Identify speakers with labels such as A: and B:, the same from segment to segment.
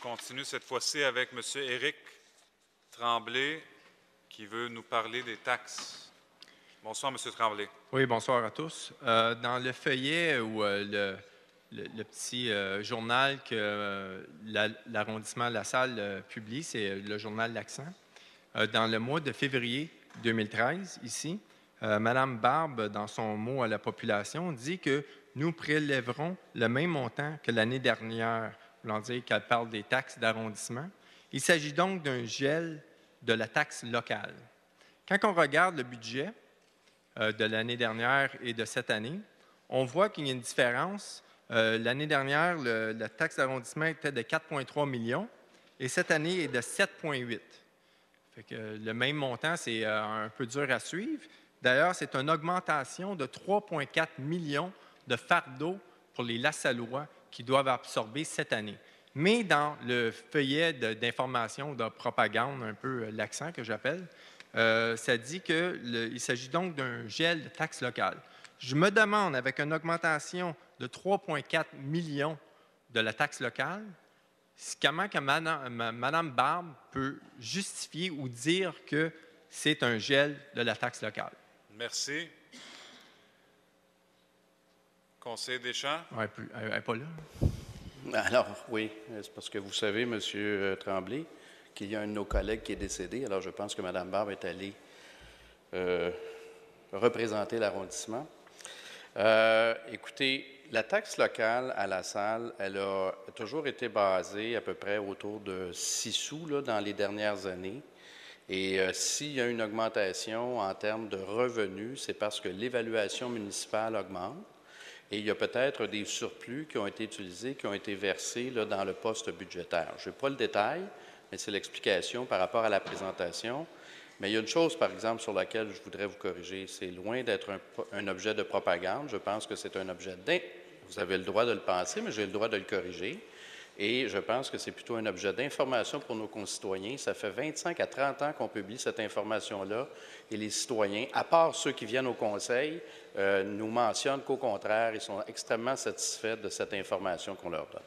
A: continue cette fois-ci avec M. Éric Tremblay, qui veut nous parler des taxes. Bonsoir, M. Tremblay.
B: Oui, bonsoir à tous. Dans le feuillet ou le petit journal que l'arrondissement de La Salle publie, c'est le journal L'Accent. Dans le mois de février 2013, ici, Mme Barbe, dans son mot à la population, dit que nous prélèverons le même montant que l'année dernière, voulant dire qu'elle parle des taxes d'arrondissement. Il s'agit donc d'un gel de la taxe locale. Quand on regarde le budget de l'année dernière et de cette année, on voit qu'il y a une différence. L'année dernière, la taxe d'arrondissement était de 4,3 millions et cette année est de 7,8. Fait que le même montant, c'est un peu dur à suivre. D'ailleurs, c'est une augmentation de 3,4 millions de fardeaux pour les Lassallois qui doivent absorber cette année. Mais dans le feuillet d'information, de propagande, un peu l'accent que j'appelle, ça dit qu'il s'agit donc d'un gel de taxes locales. Je me demande, avec une augmentation de 3,4 millions de la taxe locale, comment que Mme Barbe peut justifier ou dire que c'est un gel de la taxe locale.
A: Merci. Conseiller Deschamps.
B: Elle n'est pas là.
C: Alors, oui, c'est parce que vous savez, M. Tremblay, qu'il y a un de nos collègues qui est décédé. Alors, je pense que Mme Barbe est allée représenter l'arrondissement. Écoutez, la taxe locale à La Salle, elle a toujours été basée à peu près autour de 6 sous là, dans les dernières années. Et s'il y a une augmentation en termes de revenus, c'est parce que l'évaluation municipale augmente. Et il y a peut-être des surplus qui ont été utilisés, qui ont été versés là, dans le poste budgétaire. Je n'ai pas le détail, mais c'est l'explication par rapport à la présentation. Mais il y a une chose, par exemple, sur laquelle je voudrais vous corriger. C'est loin d'être un objet de propagande. Je pense que c'est un objet vous avez le droit de le penser, mais j'ai le droit de le corriger. Et je pense que c'est plutôt un objet d'information pour nos concitoyens. Ça fait 25 à 30 ans qu'on publie cette information-là. Et les citoyens, à part ceux qui viennent au Conseil, nous mentionnent qu'au contraire, ils sont extrêmement satisfaits de cette information qu'on leur donne.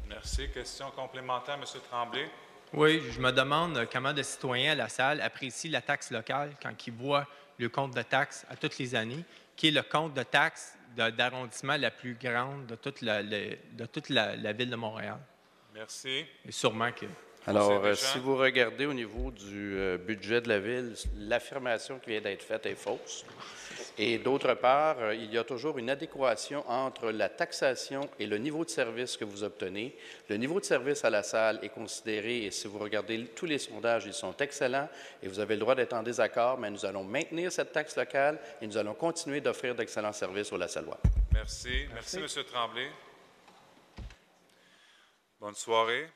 A: Merci. Question complémentaire, M. Tremblay.
B: Oui, je me demande comment de citoyens à La Salle apprécient la taxe locale quand ils voient le compte de taxes à toutes les années, qui est le compte de taxes d'arrondissement la plus grande de toute la ville de Montréal.
A: Merci.
B: Et sûrement que...
C: Alors, si vous regardez au niveau du budget de la Ville, l'affirmation qui vient d'être faite est fausse. Et d'autre part, il y a toujours une adéquation entre la taxation et le niveau de service que vous obtenez. Le niveau de service à La Salle est considéré, et si vous regardez tous les sondages, ils sont excellents, et vous avez le droit d'être en désaccord, mais nous allons maintenir cette taxe locale et nous allons continuer d'offrir d'excellents services aux Lassallois.
A: Merci. Merci, M. Tremblay. Bonne soirée.